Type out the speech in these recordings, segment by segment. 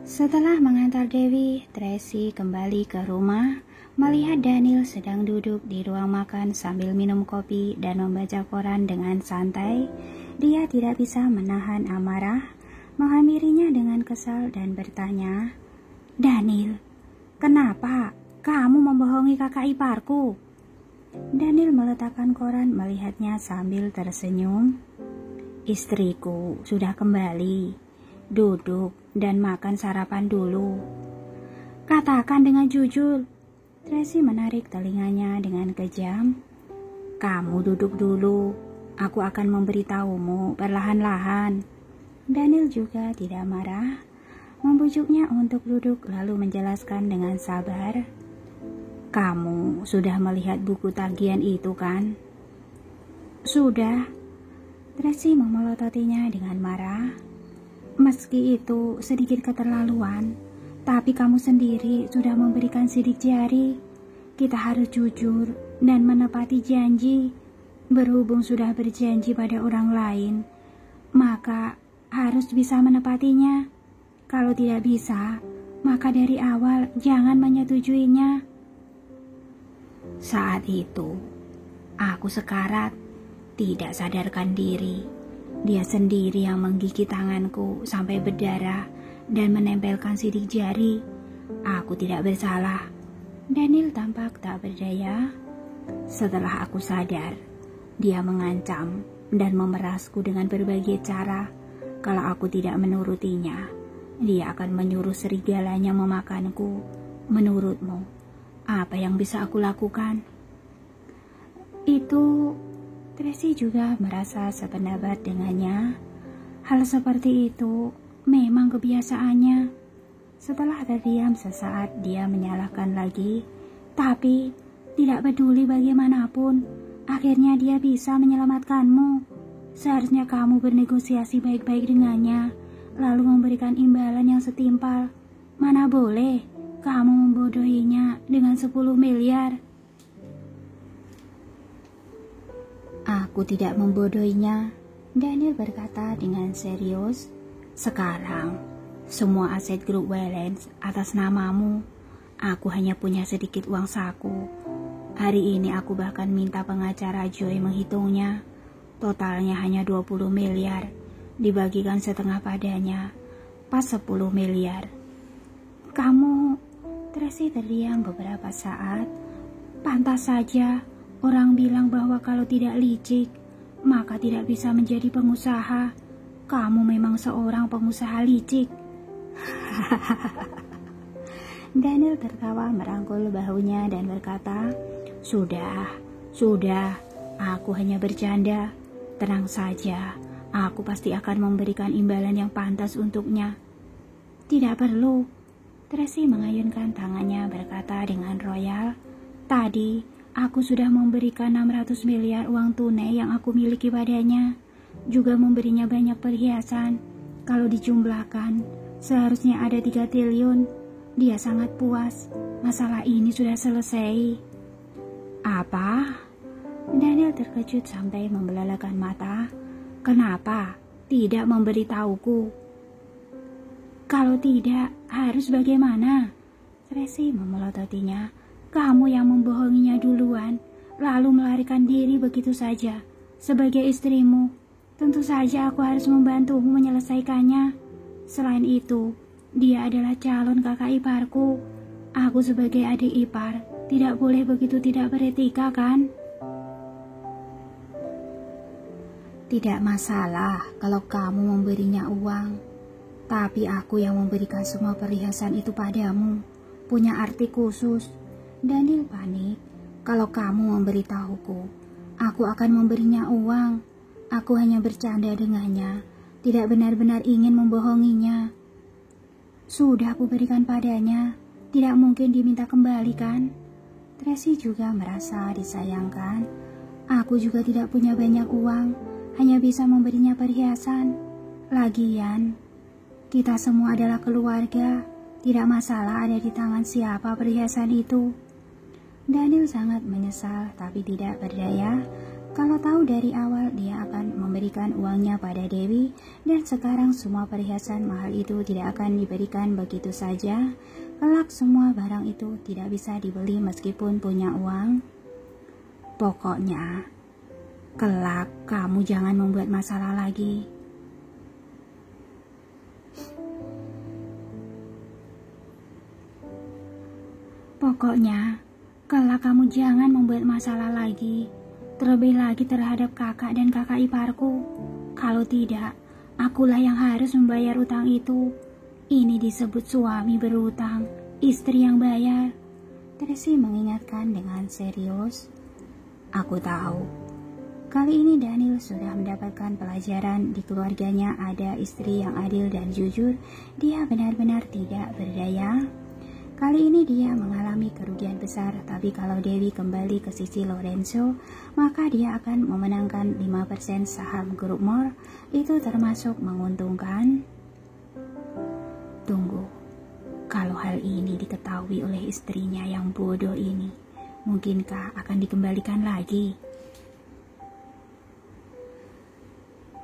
Setelah mengantar Dewi, Tracy kembali ke rumah, melihat Daniel sedang duduk di ruang makan sambil minum kopi dan membaca koran dengan santai. Dia tidak bisa menahan amarah, menghampirinya dengan kesal dan bertanya, "Daniel, kenapa kamu membohongi kakak iparku?" Daniel meletakkan koran melihatnya sambil tersenyum. "Istriku sudah kembali. Duduk dan makan sarapan dulu. Katakan dengan jujur." Tracy menarik telinganya dengan kejam. "Kamu duduk dulu. Aku akan memberitahumu perlahan-lahan." Daniel juga tidak marah, membujuknya untuk duduk lalu menjelaskan dengan sabar. "Kamu sudah melihat buku tagihan itu kan?" "Sudah." Tracy memelototinya dengan marah. "Meski itu sedikit keterlaluan, tapi kamu sendiri sudah memberikan sidik jari. Kita harus jujur dan menepati janji. Berhubung sudah berjanji pada orang lain, maka harus bisa menepatinya. Kalau tidak bisa, maka dari awal jangan menyetujuinya." Saat itu, aku sekarat, tidak sadarkan diri. Dia sendiri yang menggigit tanganku sampai berdarah dan menempelkan sidik jari. Aku tidak bersalah. Daniel tampak tak berdaya. Setelah aku sadar, dia mengancam dan memerasku dengan berbagai cara. Kalau aku tidak menurutinya, dia akan menyuruh serigalanya memakanku. Menurutmu, apa yang bisa aku lakukan? Itu Tracy juga merasa sependapat dengannya. Hal seperti itu memang kebiasaannya. Setelah terdiam sesaat, dia menyalahkan lagi. Tapi tidak peduli bagaimanapun, akhirnya dia bisa menyelamatkanmu. Seharusnya kamu bernegosiasi baik-baik dengannya, lalu memberikan imbalan yang setimpal. Mana boleh kamu membodohinya dengan 10 miliar. "Aku tidak membodohinya," Daniel berkata dengan serius. "Sekarang, semua aset grup Wellens atas namamu. Aku hanya punya sedikit uang saku. Hari ini aku bahkan minta pengacara Joy menghitungnya. Totalnya hanya 20 miliar, dibagikan setengah padanya, pas 10 miliar. Kamu..." Tracy terdiam beberapa saat. "Pantas saja orang bilang bahwa kalau tidak licik, maka tidak bisa menjadi pengusaha. Kamu memang seorang pengusaha licik." Daniel tertawa merangkul bahunya dan berkata, Sudah, aku hanya bercanda. Tenang saja, aku pasti akan memberikan imbalan yang pantas untuknya." "Tidak perlu." Tracy mengayunkan tangannya berkata dengan royal, "Tadi aku sudah memberikan 600 miliar uang tunai yang aku miliki padanya, juga memberinya banyak perhiasan. Kalau dijumlahkan, seharusnya ada 3 triliun. Dia sangat puas. Masalah ini sudah selesai." "Apa?" Daniel terkejut sampai membelalakan mata. "Kenapa tidak memberitahuku?" "Kalau tidak, harus bagaimana?" Tracy memelototinya. "Kamu yang membohonginya duluan, lalu melarikan diri begitu saja. Sebagai istrimu, tentu saja aku harus membantumu menyelesaikannya. Selain itu, dia adalah calon kakak iparku. Aku sebagai adik ipar tidak boleh begitu tidak beretika, kan?" "Tidak masalah kalau kamu memberinya uang. Tapi aku yang memberikan semua perhiasan itu padamu punya arti khusus." Daniel panik. "Kalau kamu memberitahuku, aku akan memberinya uang. Aku hanya bercanda dengannya, tidak benar-benar ingin membohonginya." "Sudah aku berikan padanya, tidak mungkin diminta kembali, kan?" Tracy juga merasa disayangkan. "Aku juga tidak punya banyak uang, hanya bisa memberinya perhiasan. Lagian, kita semua adalah keluarga, tidak masalah ada di tangan siapa perhiasan itu." Daniel sangat menyesal tapi tidak berdaya. Kalau tahu dari awal dia akan memberikan uangnya pada Dewi, dan sekarang semua perhiasan mahal itu tidak akan diberikan begitu saja. Kelak semua barang itu tidak bisa dibeli meskipun punya uang. Pokoknya, kelak kamu jangan membuat masalah lagi. Pokoknya, kelak kamu jangan membuat masalah lagi. Terlebih lagi terhadap kakak dan kakak iparku. Kalau tidak, akulah yang harus membayar utang itu. Ini disebut suami berutang, istri yang bayar. Tracy mengingatkan dengan serius. Aku tahu. Kali ini Daniel sudah mendapatkan pelajaran di keluarganya ada istri yang adil dan jujur. Dia benar-benar tidak berdaya. Kali ini dia mengalami kerugian besar, tapi kalau Dewi kembali ke sisi Lorenzo, maka dia akan memenangkan 5% saham grup Moore. Itu termasuk menguntungkan. Tunggu, kalau hal ini diketahui oleh istrinya yang bodoh ini, mungkinkah akan dikembalikan lagi?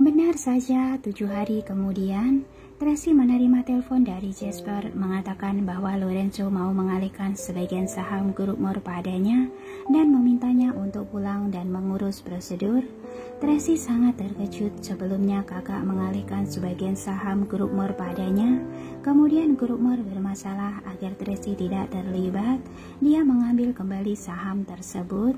Benar saja, 7 hari kemudian, Tracy menerima telepon dari Jasper mengatakan bahwa Lorenzo mau mengalihkan sebagian saham grup Moore padanya dan memintanya untuk pulang dan mengurus prosedur. Tracy sangat terkejut. Sebelumnya kakak mengalihkan sebagian saham grup Moore padanya. Kemudian grup Moore bermasalah. Agar Tracy tidak terlibat, dia mengambil kembali saham tersebut.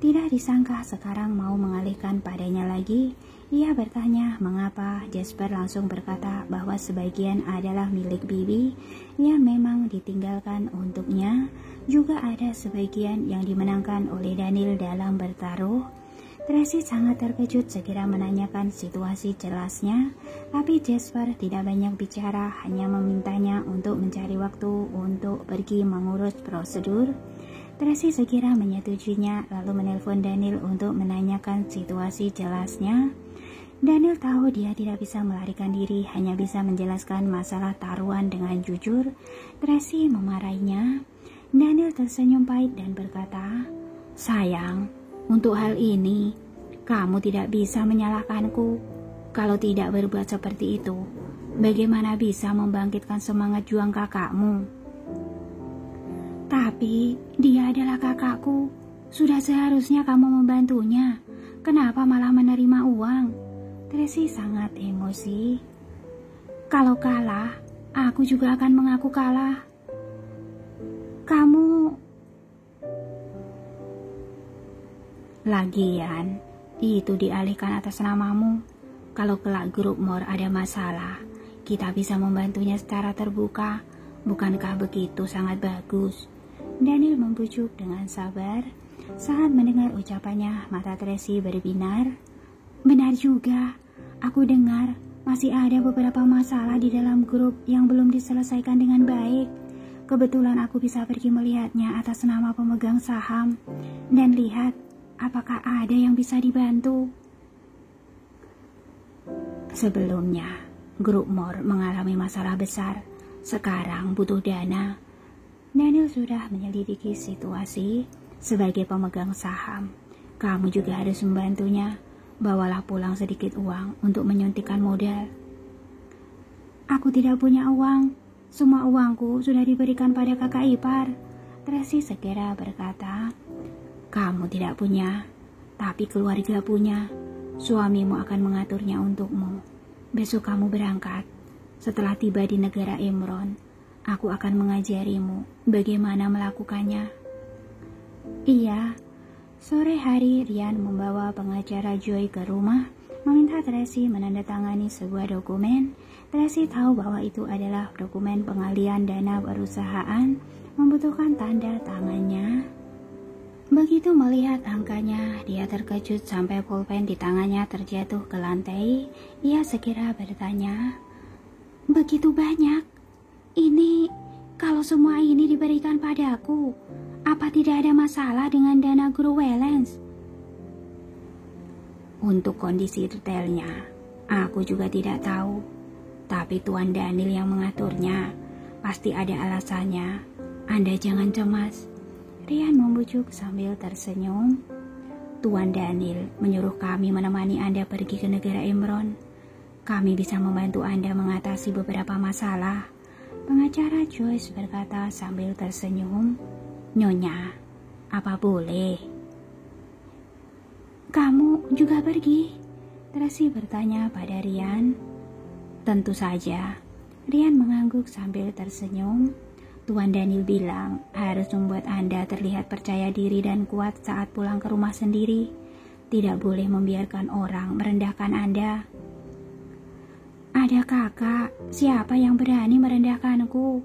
Tidak disangka sekarang mau mengalihkan padanya lagi. Ia bertanya mengapa. Jasper langsung berkata bahwa sebagian adalah milik Bibi yang memang ditinggalkan untuknya. Juga ada sebagian yang dimenangkan oleh Daniel dalam bertaruh. Tracy sangat terkejut, segera menanyakan situasi jelasnya. Tapi Jasper tidak banyak bicara, hanya memintanya untuk mencari waktu untuk pergi mengurus prosedur. Tracy segera menyetujuinya, lalu menelpon Daniel untuk menanyakan situasi jelasnya. Daniel tahu dia tidak bisa melarikan diri, hanya bisa menjelaskan masalah taruhan dengan jujur. Tracy memarahinya. Daniel tersenyum pahit dan berkata, "Sayang, untuk hal ini, kamu tidak bisa menyalahkanku. Kalau tidak berbuat seperti itu, bagaimana bisa membangkitkan semangat juang kakakmu? Tapi dia adalah kakakku. Sudah seharusnya kamu membantunya. Kenapa malah menerima uang?" Tracy sangat emosi. "Kalau kalah, aku juga akan mengaku kalah. Kamu..." "Lagian, itu dialihkan atas namamu. Kalau kelak grup Moore ada masalah, kita bisa membantunya secara terbuka. Bukankah begitu sangat bagus?" Daniel membujuk dengan sabar. Saat mendengar ucapannya, mata Tracy berbinar. "Benar juga. Aku dengar masih ada beberapa masalah di dalam grup yang belum diselesaikan dengan baik. Kebetulan aku bisa pergi melihatnya atas nama pemegang saham dan lihat apakah ada yang bisa dibantu." Sebelumnya, grup Moore mengalami masalah besar. Sekarang butuh dana. Daniel sudah menyelidiki situasi. Sebagai pemegang saham, kamu juga harus membantunya. Bawalah pulang sedikit uang untuk menyuntikkan modal. "Aku tidak punya uang. Semua uangku sudah diberikan pada kakak ipar." Tracy segera berkata, "Kamu tidak punya, tapi keluarga punya. Suamimu akan mengaturnya untukmu. Besok kamu berangkat. Setelah tiba di negara Imron, aku akan mengajarimu bagaimana melakukannya." Iya. Sore hari, Ryan membawa pengacara Joy ke rumah, meminta Tracy menandatangani sebuah dokumen. Tracy tahu bahwa itu adalah dokumen pengalihan dana perusahaan, membutuhkan tanda tangannya. Begitu melihat angkanya, dia terkejut sampai pulpen di tangannya terjatuh ke lantai. Ia segera bertanya, "Begitu banyak? Ini, kalau semua ini diberikan padaku, apa tidak ada masalah dengan dana grup Wellens?" "Untuk kondisi detailnya, aku juga tidak tahu. Tapi Tuan Daniel yang mengaturnya. Pasti ada alasannya. Anda jangan cemas." Ryan membujuk sambil tersenyum. Tuan Daniel menyuruh kami menemani Anda pergi ke negara Imron. Kami bisa membantu Anda mengatasi beberapa masalah. Pengacara Joyce berkata sambil tersenyum. Nyonya, apa boleh? Kamu juga pergi? Tracy bertanya pada Rian. Tentu saja. Rian mengangguk sambil tersenyum. Tuan Daniel bilang harus membuat Anda terlihat percaya diri dan kuat saat pulang ke rumah sendiri. Tidak boleh membiarkan orang merendahkan Anda. Ada kakak, siapa yang berani merendahkanku?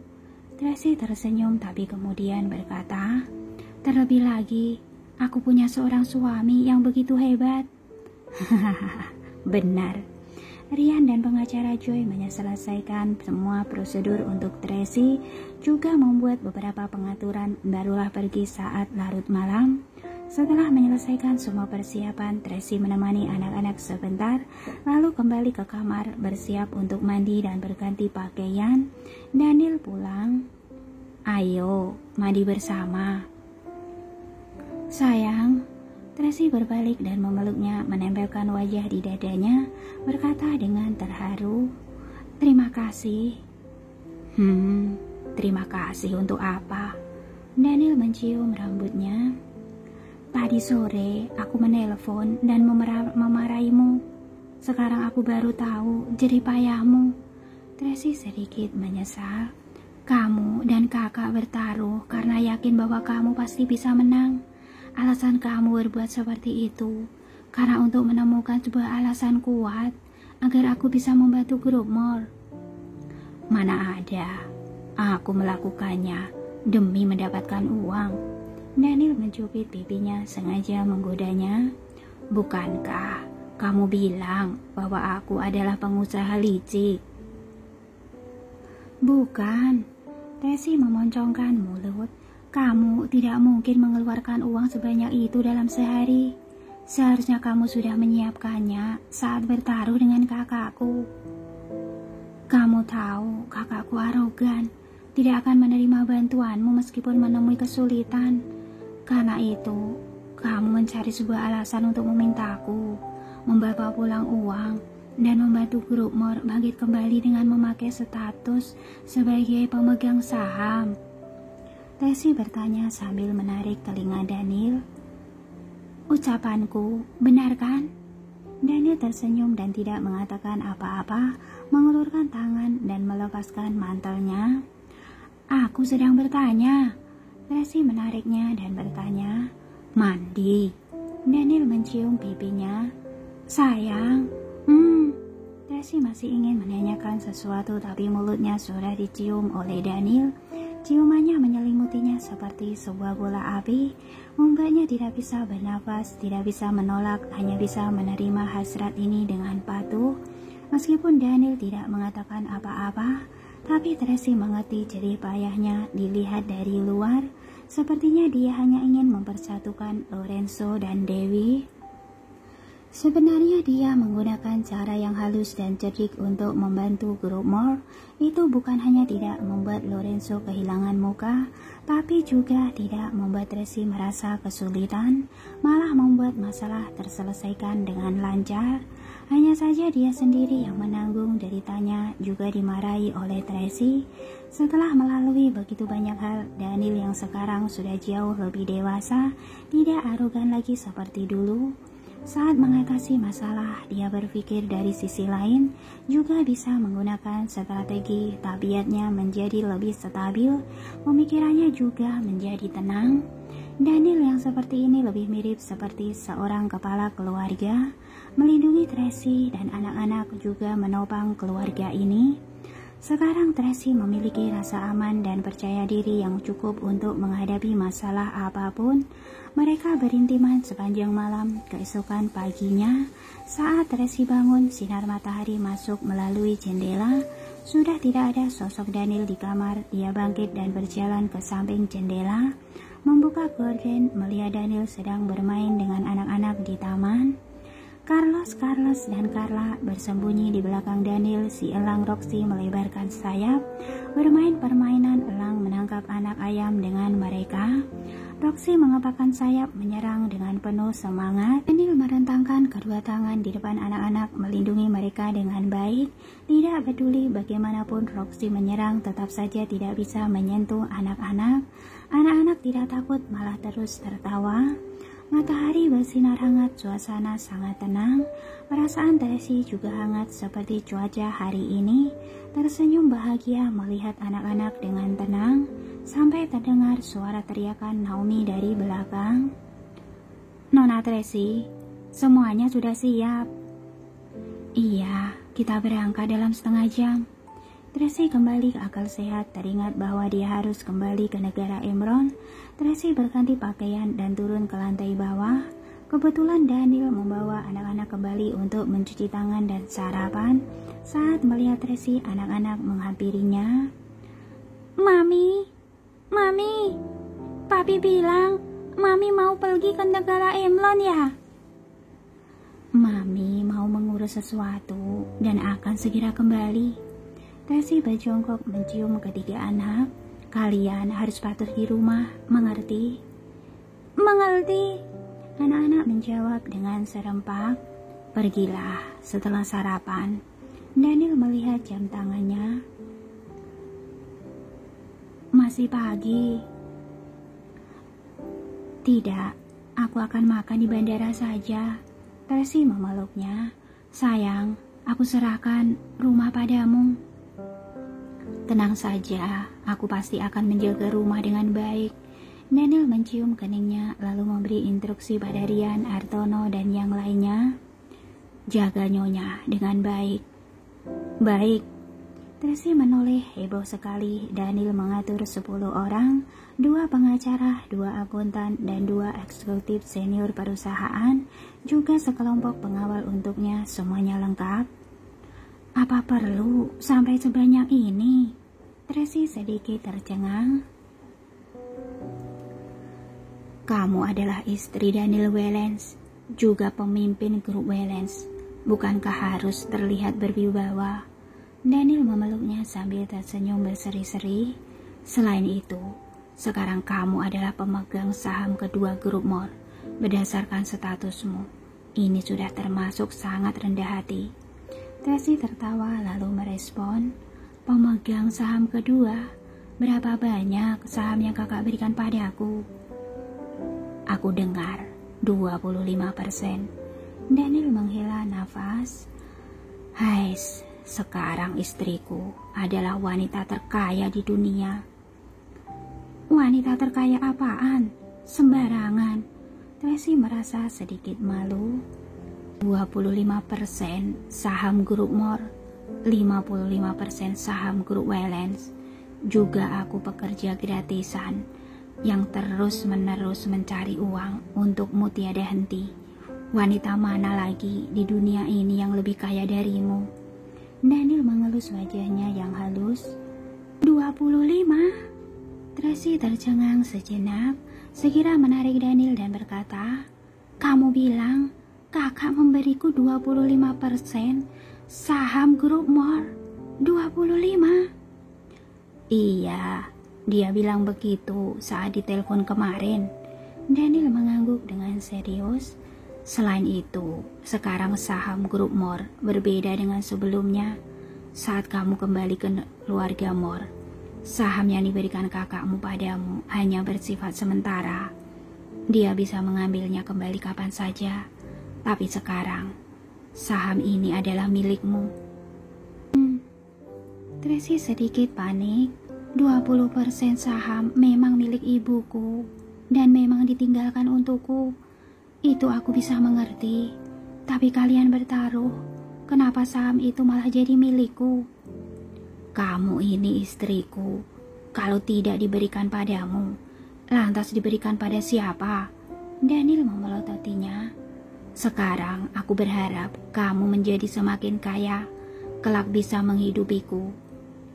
Tracy tersenyum tapi kemudian berkata, terlebih lagi, aku punya seorang suami yang begitu hebat. Hahaha, benar. Rian dan pengacara Joy menyelesaikan semua prosedur untuk Tracy, juga membuat beberapa pengaturan, barulah pergi saat larut malam. Setelah menyelesaikan semua persiapan, Tracy menemani anak-anak sebentar, lalu kembali ke kamar bersiap untuk mandi dan berganti pakaian. Daniel pulang. Ayo, mandi bersama. Sayang, Tracy berbalik dan memeluknya, menempelkan wajah di dadanya, berkata dengan terharu, terima kasih. Terima kasih untuk apa? Daniel mencium rambutnya. Tadi sore aku menelpon dan memarahimu. Sekarang aku baru tahu jerih payahmu. Tracy sedikit menyesal. Kamu dan kakak bertaruh karena yakin bahwa kamu pasti bisa menang. Alasan kamu berbuat seperti itu karena untuk menemukan sebuah alasan kuat agar aku bisa membantu grup More. Mana ada, aku melakukannya demi mendapatkan uang. Daniel mencubit pipinya sengaja menggodanya. Bukankah kamu bilang bahwa aku adalah pengusaha licik? Bukan. Tracy memoncongkan mulut. Kamu tidak mungkin mengeluarkan uang sebanyak itu dalam sehari. Seharusnya kamu sudah menyiapkannya saat bertaruh dengan kakakku. Kamu tahu kakakku arogan, tidak akan menerima bantuanmu meskipun menemui kesulitan. Karena itu, kamu mencari sebuah alasan untuk memintaku, membawa pulang uang, dan membantu grup More bangkit kembali dengan memakai status sebagai pemegang saham. Tracy bertanya sambil menarik telinga Daniel. Ucapanku benar kan? Daniel tersenyum dan tidak mengatakan apa-apa, mengulurkan tangan dan melepaskan mantelnya. Aku sedang bertanya. Tracy menariknya dan bertanya, mandi? Daniel mencium pipinya. Sayang, Tracy masih ingin menanyakan sesuatu tapi mulutnya sudah dicium oleh Daniel. Ciumannya menyelimutinya seperti sebuah bola api, membuatnya tidak bisa bernafas, tidak bisa menolak, hanya bisa menerima hasrat ini dengan patuh. Meskipun Daniel tidak mengatakan apa-apa, tapi Tracy mengerti jerih payahnya dilihat dari luar. Sepertinya dia hanya ingin mempersatukan Lorenzo dan Dewi. Sebenarnya dia menggunakan cara yang halus dan cerdik untuk membantu grup More. Itu bukan hanya tidak membuat Lorenzo kehilangan muka, tapi juga tidak membuat Tracy merasa kesulitan, malah membuat masalah terselesaikan dengan lancar. Hanya saja dia sendiri yang menanggung deritanya, juga dimarahi oleh Tracy. Setelah melalui begitu banyak hal, Daniel yang sekarang sudah jauh lebih dewasa, tidak arogan lagi seperti dulu. Saat mengatasi masalah, dia berpikir dari sisi lain, juga bisa menggunakan strategi. Tabiatnya menjadi lebih stabil, pemikirannya juga menjadi tenang. Daniel yang seperti ini lebih mirip seperti seorang kepala keluarga, melindungi Tracy dan anak-anak, juga menopang keluarga ini. Sekarang Tracy memiliki rasa aman dan percaya diri yang cukup untuk menghadapi masalah apapun. Mereka berintiman sepanjang malam. Keesokan paginya, saat Tracy bangun, sinar matahari masuk melalui jendela. Sudah tidak ada sosok Daniel di kamar. Dia bangkit dan berjalan ke samping jendela, membuka gorden, melihat Daniel sedang bermain dengan anak-anak di taman. Carlos dan Carla bersembunyi di belakang Daniel. Si elang Roxy melebarkan sayap, bermain permainan elang menangkap anak ayam dengan mereka. Roxy mengepakkan sayap menyerang dengan penuh semangat. Daniel merentangkan kedua tangan di depan anak-anak melindungi mereka dengan baik. Tidak peduli bagaimanapun Roxy menyerang, tetap saja tidak bisa menyentuh anak-anak. Anak-anak tidak takut, malah terus tertawa. Matahari bersinar hangat, suasana sangat tenang. Perasaan Tracy juga hangat seperti cuaca hari ini. Tersenyum bahagia melihat anak-anak dengan tenang, sampai terdengar suara teriakan Naomi dari belakang. "Nona Tracy, semuanya sudah siap." "Iya, kita berangkat dalam setengah jam." Tracy kembali ke akal sehat, teringat bahwa dia harus kembali ke negara Emron. Tracy berganti pakaian dan turun ke lantai bawah. Kebetulan Daniel membawa anak-anak kembali untuk mencuci tangan dan sarapan. Saat melihat Tracy, anak-anak menghampirinya. Mami, Papi bilang Mami mau pergi ke negara Emron ya?" "Mami mau mengurus sesuatu dan akan segera kembali." Tracy berjongkok mencium ketiga anak. "Kalian harus patuh di rumah, mengerti?" "Mengerti," anak-anak menjawab dengan serempak. "Pergilah setelah sarapan." Daniel melihat jam tangannya. "Masih pagi." "Tidak, aku akan makan di bandara saja." Tracy memeluknya. "Sayang, aku serahkan rumah padamu." "Tenang saja, aku pasti akan menjaga rumah dengan baik." Daniel mencium keningnya lalu memberi instruksi pada Rian, Artono, dan yang lainnya. "Jaga Nyonya dengan baik." "Baik." Tracy menoleh heboh sekali. Daniel mengatur 10 orang, 2 pengacara, 2 akuntan, dan 2 eksekutif senior perusahaan, juga sekelompok pengawal untuknya, semuanya lengkap. "Apa perlu sampai sebanyak ini?" Tracy sedikit tercengang. "Kamu adalah istri Daniel Wellens, juga pemimpin grup Wellens. Bukankah harus terlihat berwibawa?" Daniel memeluknya sambil tersenyum berseri-seri. "Selain itu, sekarang kamu adalah pemegang saham kedua grup Mor. Berdasarkan statusmu, ini sudah termasuk sangat rendah hati." Tracy tertawa lalu merespon, "Pemegang saham kedua? Berapa banyak saham yang kakak berikan padaku?" "Aku dengar 25%. Daniel menghela nafas. "Hais, sekarang istriku adalah wanita terkaya di dunia." "Wanita terkaya apaan? Sembarangan." Tracy merasa sedikit malu. 25% saham grup Mor, 55% saham grup Wellens. Juga aku pekerja gratisan yang terus-menerus mencari uang untukmu tiada henti. Wanita mana lagi di dunia ini yang lebih kaya darimu?" Daniel mengelus wajahnya yang halus. 25? Tracy tercengang sejenak, segera menarik Daniel dan berkata, "Kamu bilang kakak memberiku 25% saham grup Mor? 25? "Iya, dia bilang begitu saat ditelepon kemarin." Daniel mengangguk dengan serius. "Selain itu, sekarang saham grup Mor berbeda dengan sebelumnya. Saat kamu kembali ke keluarga Mor, saham yang diberikan kakakmu padamu hanya bersifat sementara. Dia bisa mengambilnya kembali kapan saja. Tapi sekarang, saham ini adalah milikmu." Tracy sedikit panik. 20% saham memang milik ibuku dan memang ditinggalkan untukku. Itu aku bisa mengerti. Tapi kalian bertaruh, kenapa saham itu malah jadi milikku? "Kamu ini istriku. Kalau tidak diberikan padamu, lantas diberikan pada siapa?" Daniel memelototinya. "Sekarang aku berharap kamu menjadi semakin kaya, kelak bisa menghidupiku.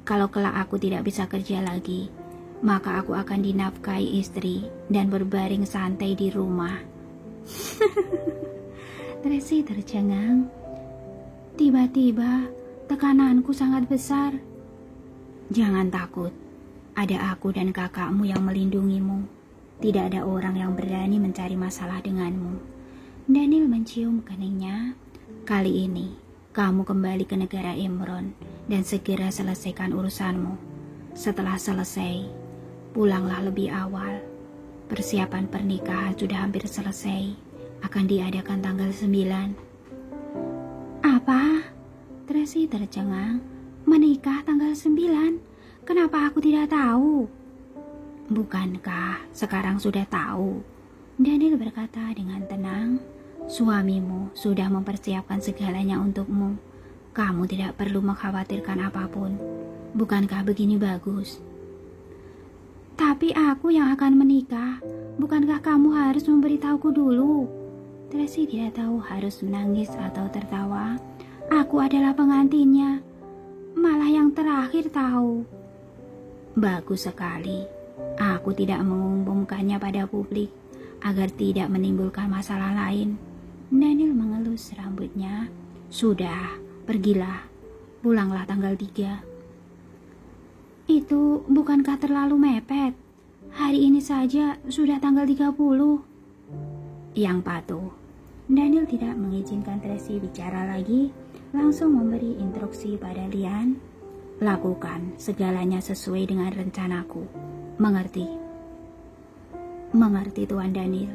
Kalau kelak aku tidak bisa kerja lagi, maka aku akan dinafkahi istri dan berbaring santai di rumah." Tracy tercengang. "Tiba-tiba tekananku sangat besar." "Jangan takut, ada aku dan kakakmu yang melindungimu. tidak ada orang yang berani mencari masalah denganmu. Daniel mencium keningnya. Kali ini, kamu kembali ke negara Imron dan segera selesaikan urusanmu. Setelah selesai, pulanglah lebih awal. Persiapan pernikahan sudah hampir selesai. Akan diadakan tanggal 9. Apa? Tracy tercengang. Menikah tanggal 9? Kenapa aku tidak tahu? Bukankah sekarang sudah tahu? Daniel berkata dengan tenang. Suamimu sudah mempersiapkan segalanya untukmu. Kamu tidak perlu mengkhawatirkan apapun. Bukankah begini bagus? Tapi aku yang akan menikah. Bukankah kamu harus memberitahuku dulu? Tracy tidak tahu harus menangis atau tertawa. Aku adalah pengantinnya. Malah yang terakhir tahu. Bagus sekali. Aku tidak mengumumkannya pada publik agar tidak menimbulkan masalah lain. Daniel mengelus rambutnya. Sudah, pergilah. Pulanglah tanggal 3. Itu bukankah terlalu mepet? Hari ini saja sudah tanggal 30. Yang patuh. Daniel tidak mengizinkan Tracy bicara lagi, langsung memberi instruksi pada Lian. Lakukan segalanya sesuai dengan rencanaku. Mengerti? Mengerti, Tuan Daniel.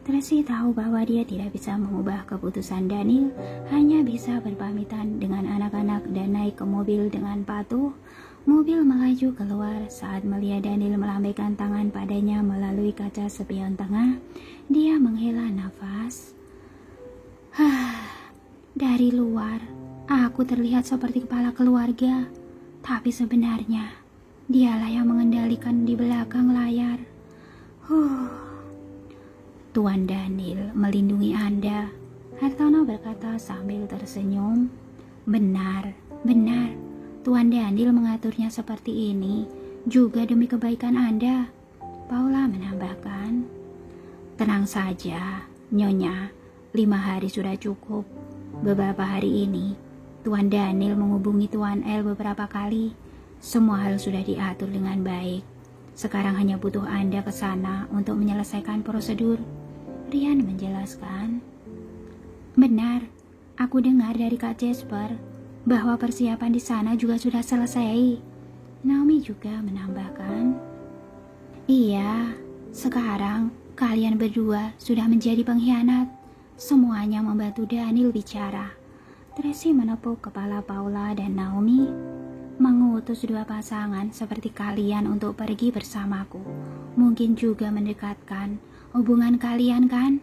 Tracy tahu bahwa dia tidak bisa mengubah keputusan Daniel, hanya bisa berpamitan dengan anak-anak dan naik ke mobil dengan patuh. Mobil melaju keluar saat melihat Daniel melambaikan tangan padanya melalui kaca spion tengah. Dia menghela nafas. Dari luar, aku terlihat seperti kepala keluarga, tapi sebenarnya dialah yang mengendalikan di belakang layar. Tuan Daniel melindungi Anda, Hartono berkata sambil tersenyum. Benar. Tuan Daniel mengaturnya seperti ini juga demi kebaikan Anda, Paula menambahkan. Tenang saja, Nyonya, 5 hari sudah cukup. Beberapa hari ini, Tuan Daniel menghubungi Tuan El beberapa kali. Semua hal sudah diatur dengan baik. Sekarang hanya butuh Anda ke sana untuk menyelesaikan prosedur. Rian menjelaskan. Benar, aku dengar dari Kak Jasper bahwa persiapan di sana juga sudah selesai. Naomi juga menambahkan. Iya, sekarang kalian berdua sudah menjadi pengkhianat. Semuanya membantu Daniel bicara. Tracy menepuk kepala Paula dan Naomi. Mengutus 2 pasangan seperti kalian untuk pergi bersamaku mungkin juga mendekatkan hubungan kalian, kan?